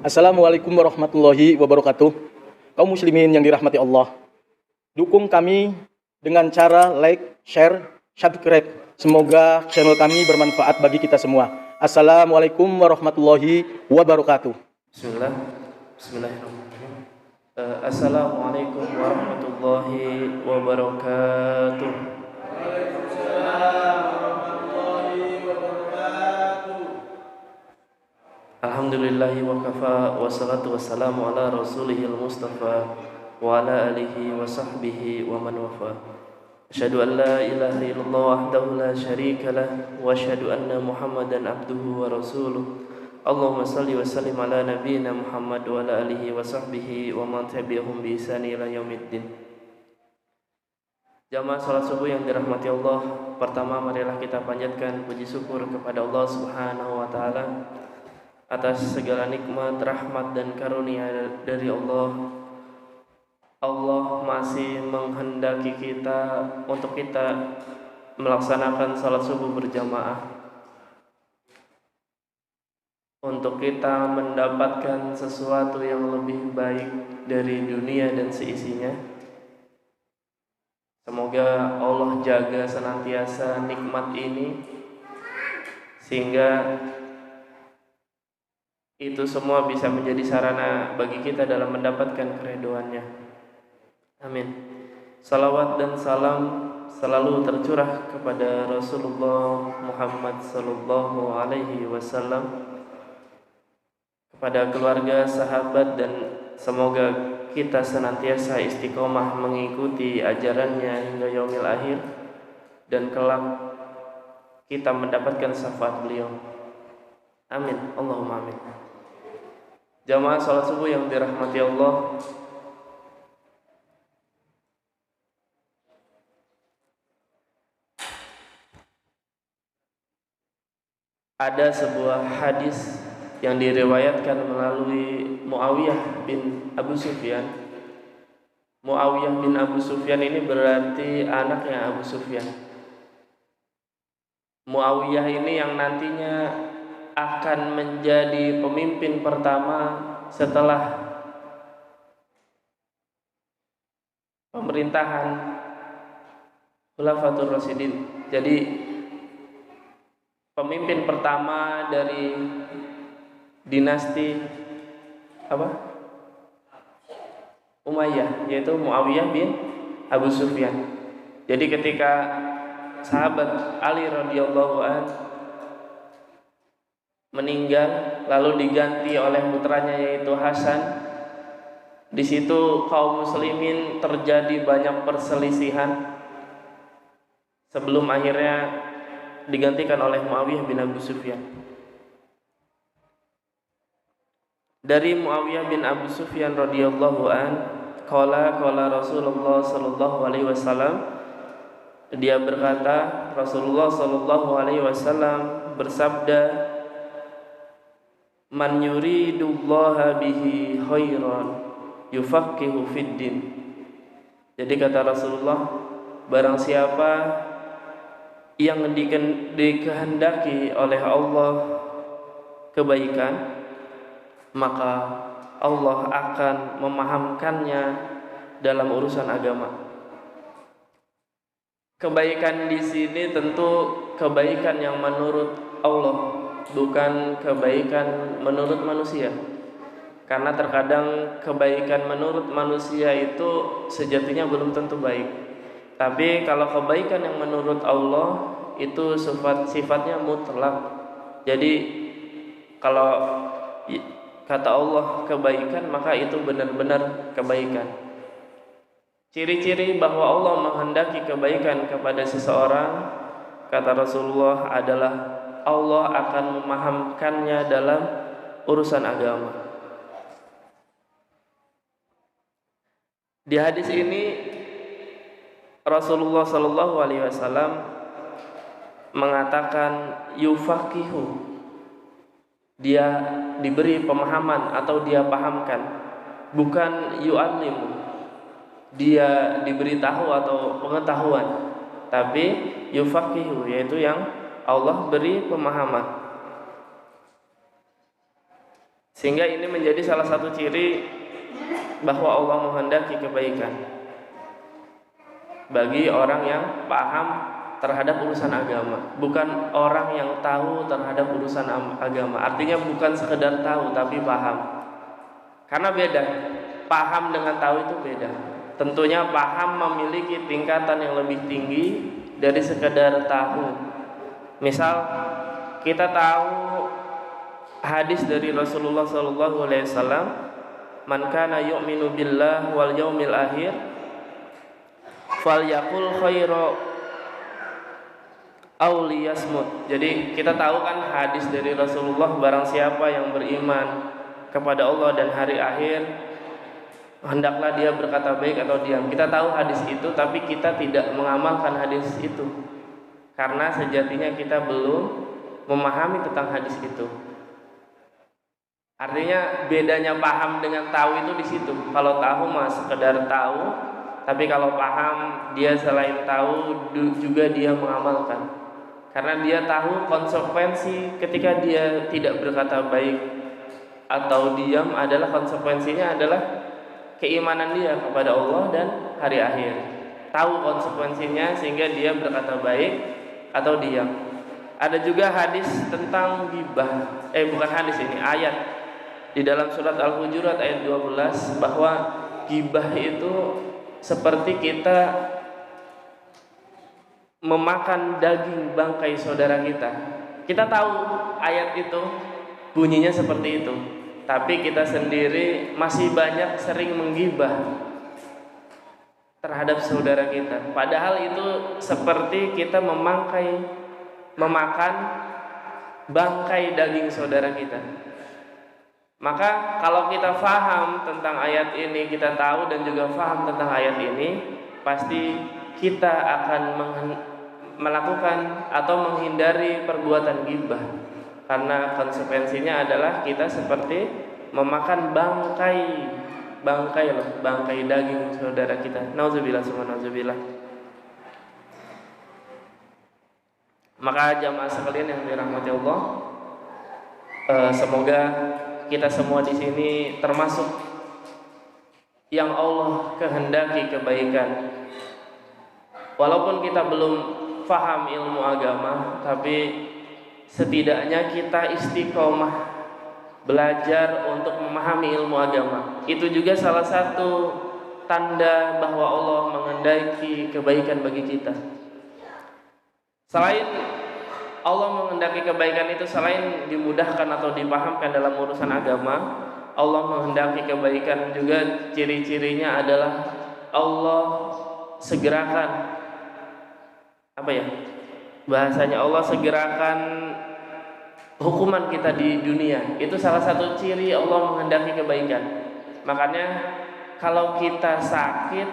Assalamualaikum warahmatullahi wabarakatuh. Kaum muslimin yang dirahmati Allah, dukung kami dengan cara like, share, subscribe. Semoga channel kami bermanfaat bagi kita semua. Assalamualaikum warahmatullahi wabarakatuh. Bismillahirrahmanirrahim. Assalamualaikum warahmatullahi wabarakatuh. Alhamdulillahi wa kafa, wassalatu wassalamu ala rasulihil mustafa wa ala alihi wa sahbihi wa man wafa. Asyhadu an la ilaha illallah wahdahu la syarika lah, wa asyhadu anna Muhammadan abduhu wa rasuluh. Allahumma salli wa sallim ala nabiyyina Muhammad wa ala alihi wa sahbihi wa man tabi'ahum bi ihsan ila yaumiddin. Jamaah salat subuh yang dirahmati Allah, pertama marilah kita panjatkan puji syukur kepada Allah Subhanahu wa taala atas segala nikmat, rahmat dan karunia dari Allah. Allah masih menghendaki kita untuk kita melaksanakan salat subuh berjamaah, untuk kita mendapatkan sesuatu yang lebih baik dari dunia dan seisinya. Semoga Allah jaga senantiasa nikmat ini, sehingga itu semua bisa menjadi sarana bagi kita dalam mendapatkan keridhoannya. Amin. Salawat dan salam selalu tercurah kepada Rasulullah Muhammad sallallahu alaihi wasallam, kepada keluarga, sahabat, dan semoga kita senantiasa istiqomah mengikuti ajarannya hingga yaumil akhir, dan kelak kita mendapatkan syafaat beliau. Amin. Allahumma amin. Jamaah salat subuh yang dirahmati Allah, ada sebuah hadis yang diriwayatkan melalui Muawiyah bin Abu Sufyan. Muawiyah bin Abu Sufyan ini berarti anaknya Abu Sufyan. Muawiyah ini yang nantinya akan menjadi pemimpin pertama setelah pemerintahan Khulafatur Rasyidin. Jadi pemimpin pertama dari dinasti Umayyah, yaitu Muawiyah bin Abu Sufyan. Jadi ketika sahabat Ali radhiyallahu anhu meninggal lalu diganti oleh putranya yaitu Hasan, di situ kaum muslimin terjadi banyak perselisihan sebelum akhirnya digantikan oleh Muawiyah bin Abu Sufyan. Dari Muawiyah bin Abu Sufyan radhiyallahu an, qala Rasulullah sallallahu alaihi wasallam, dia berkata, Rasulullah sallallahu alaihi wasallam bersabda, man yuridullaha bihi khairan yufaqihu fid din. Jadi kata Rasulullah, barang siapa yang dikehendaki oleh Allah kebaikan, maka Allah akan memahamkannya dalam urusan agama. Kebaikan di sini tentu kebaikan yang menurut Allah, bukan kebaikan menurut manusia. Karena terkadang kebaikan menurut manusia itu sejatinya belum tentu baik. Tapi kalau kebaikan yang menurut Allah itu sifatnya mutlak. Jadi kalau kata Allah kebaikan, maka itu benar-benar kebaikan. Ciri-ciri bahwa Allah menghendaki kebaikan kepada seseorang, kata Rasulullah, adalah Allah akan memahamkannya dalam urusan agama. Di hadis ini Rasulullah sallallahu alaihi wasallam mengatakan yufaqihu, dia diberi pemahaman atau dia pahamkan, bukan yu'allimu, dia diberitahu atau pengetahuan, tapi yufaqihu, yaitu yang Allah beri pemahaman. Sehingga ini menjadi salah satu ciri bahwa Allah menghendaki kebaikan bagi orang yang paham terhadap urusan agama, bukan orang yang tahu terhadap urusan agama. Artinya bukan sekedar tahu tapi paham. Karena beda, paham dengan tahu itu beda. Tentunya paham memiliki tingkatan yang lebih tinggi dari sekedar tahu. Misal kita tahu hadis dari Rasulullah SAW, man kana yu'minu billah wal yaumil akhir falyaqul khaira aw liyasmut. Jadi kita tahu kan hadis dari Rasulullah, barang siapa yang beriman kepada Allah dan hari akhir, hendaklah dia berkata baik atau diam. Kita tahu hadis itu, tapi kita tidak mengamalkan hadis itu karena sejatinya kita belum memahami tentang hadis itu. Artinya bedanya paham dengan tahu itu di situ. Kalau tahu mah sekedar tahu, tapi kalau paham dia selain tahu juga dia mengamalkan. Karena dia tahu konsekuensi ketika dia tidak berkata baik atau diam adalah konsekuensinya adalah keimanan dia kepada Allah dan hari akhir. Tahu konsekuensinya sehingga dia berkata baik atau diam. Ada juga hadis tentang ghibah. Bukan hadis, ini ayat di dalam surat Al-Hujurat ayat 12 bahwa ghibah itu seperti kita memakan daging bangkai saudara kita. Kita tahu ayat itu bunyinya seperti itu, tapi kita sendiri masih banyak sering menggibah terhadap saudara kita. Padahal itu seperti kita memakan bangkai daging saudara kita. Maka kalau kita faham tentang ayat ini, kita tahu dan juga faham tentang ayat ini, pasti kita akan melakukan atau menghindari perbuatan ghibah. Karena konsekuensinya adalah kita seperti memakan bangkai daging saudara kita. Nauzubillah summa nauzubillah. Maka jamaah sekalian yang dirahmati Allah, semoga kita semua di sini termasuk yang Allah kehendaki kebaikan. Walaupun kita belum faham ilmu agama, tapi setidaknya kita istiqomah belajar untuk memahami ilmu agama. Itu juga salah satu tanda bahwa Allah menghendaki kebaikan bagi kita. Selain Allah menghendaki kebaikan itu, selain dimudahkan atau dipahamkan dalam urusan agama, Allah menghendaki kebaikan juga ciri-cirinya adalah Allah segerakan bahasanya Allah segerakan hukuman kita di dunia. Itu salah satu ciri Allah menghendaki kebaikan. Makanya kalau kita sakit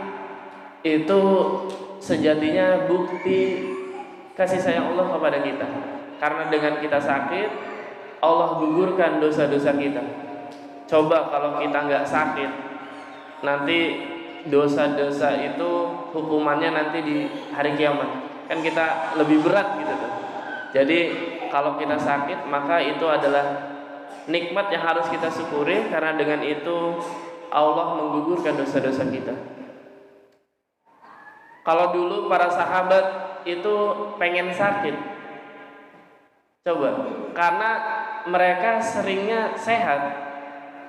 itu sejatinya bukti kasih sayang Allah kepada kita. Karena dengan kita sakit, Allah gugurkan dosa-dosa kita. Coba kalau kita nggak sakit, nanti dosa-dosa itu hukumannya nanti di hari kiamat. Kan kita lebih berat gitu tuh. Jadi kalau kita sakit, maka itu adalah nikmat yang harus kita syukuri, karena dengan itu Allah menggugurkan dosa-dosa kita. Kalau dulu para sahabat itu pengen sakit, coba, karena mereka seringnya sehat.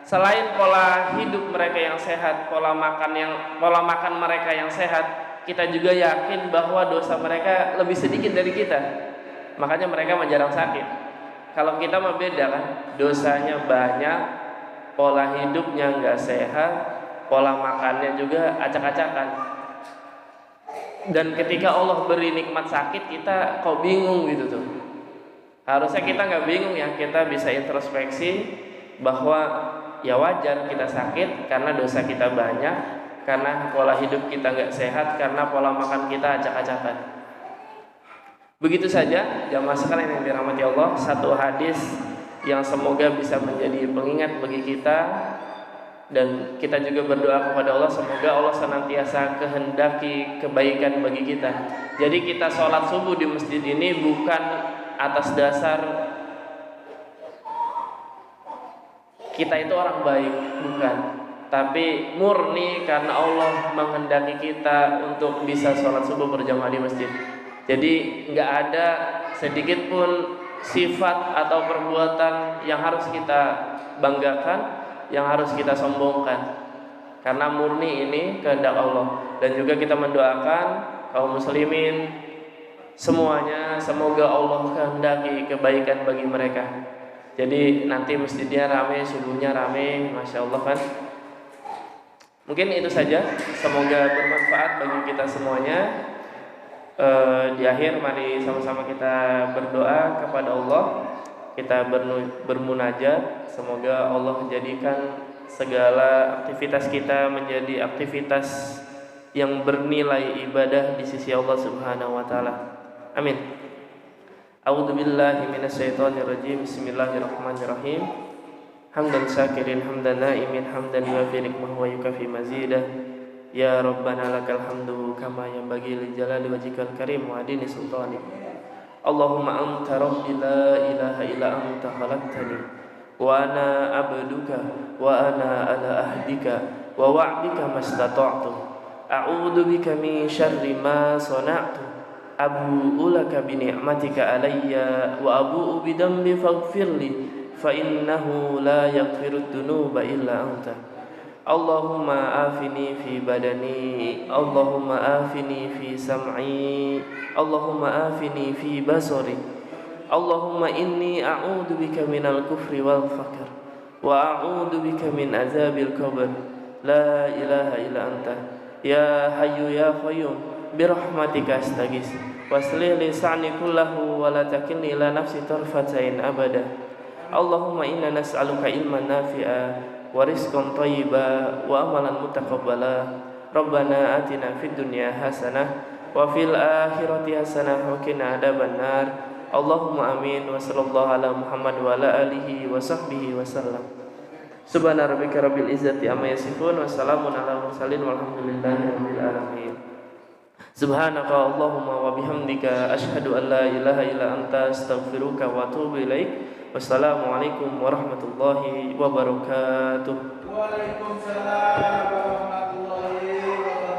Selain pola hidup mereka yang sehat, pola makan mereka yang sehat, kita juga yakin bahwa dosa mereka lebih sedikit dari kita. Makanya mereka jarang sakit. Kalau kita mah beda kan, dosanya banyak, pola hidupnya nggak sehat, pola makannya juga acak-acakan. Dan ketika Allah beri nikmat sakit, kita kok bingung gitu tuh. Harusnya kita nggak bingung ya, kita bisa introspeksi bahwa ya wajar kita sakit karena dosa kita banyak, karena pola hidup kita nggak sehat, karena pola makan kita acak-acakan. Begitu saja jamaah sekalian yang dirahmati Allah, satu hadis yang semoga bisa menjadi pengingat bagi kita. Dan kita juga berdoa kepada Allah, semoga Allah senantiasa kehendaki kebaikan bagi kita. Jadi kita sholat subuh di masjid ini bukan atas dasar kita itu orang baik, bukan. Tapi murni karena Allah menghendaki kita untuk bisa sholat subuh berjamaah di masjid. Jadi nggak ada sedikit pun sifat atau perbuatan yang harus kita banggakan, yang harus kita sombongkan. Karena murni ini kehendak Allah. Dan juga kita mendoakan kaum muslimin semuanya, semoga Allah kehendaki kebaikan bagi mereka. Jadi nanti masjidnya rame, subuhnya rame, Masya Allah kan. Mungkin itu saja, semoga bermanfaat bagi kita semuanya. Di akhir mari sama-sama kita berdoa kepada Allah. Kita bermunajat, semoga Allah jadikan segala aktivitas kita menjadi aktivitas yang bernilai ibadah di sisi Allah Subhanahu wa taala. Amin. A'udzu billahi minasyaitonir rajim. Bismillahirrahmanirrahim. Hamdan syakirin hamdan naimin hamdan yuwafi nikmahu wa yukafi mazidah. Ya Rabbana lakal hamdu kama yanbaghi li jalali wajhikal karim wa adini sultanik. Allahumma anta rabbi la ilaha illa anta khalaqtani wa ana abduka wa ana ala ahdika wa wa'dika mastata'tu. A'udzu bika min syarri ma sana'tu. Abu'u laka bi ni'matika alayya wa abu'u bi dhanbi faghfirli fa innahu la yaghfirud dunuba illa anta. Allahumma afini fi badani, Allahumma afini fi sam'i, Allahumma afini fi basari. Allahumma inni a'udzu bika minal kufri wal faqr wa a'udzu bika min azabil qabr. La ilaha illa anta ya hayyu ya qayyum birahmatika astaghits waslih li sa'ni kullahu wa la takilni ila nafsi tarfatain abada. Allahumma inna nas'aluka ilman nafi'a wa rizqan thayyiba wa amalan mutaqabbala. Rabbana atina fid dunya hasanah wa fil akhirati hasanah wa qina adzabannar. Allahumma amin wa sallallahu ala Muhammad wa ala alihi wa sahbihi wa sallam. Subhana rabbika rabbil izzati amma yasifun wa salamun ala mursalin walhamdulillahi rabbil alamin. Subhanaka Allahumma wa bihamdika asyhadu an la ilaha illa anta astaghfiruka wa atubu ilaik. Wassalamualaikum warahmatullahi wabarakatuh. Waalaikumsalam warahmatullahi wabarakatuh.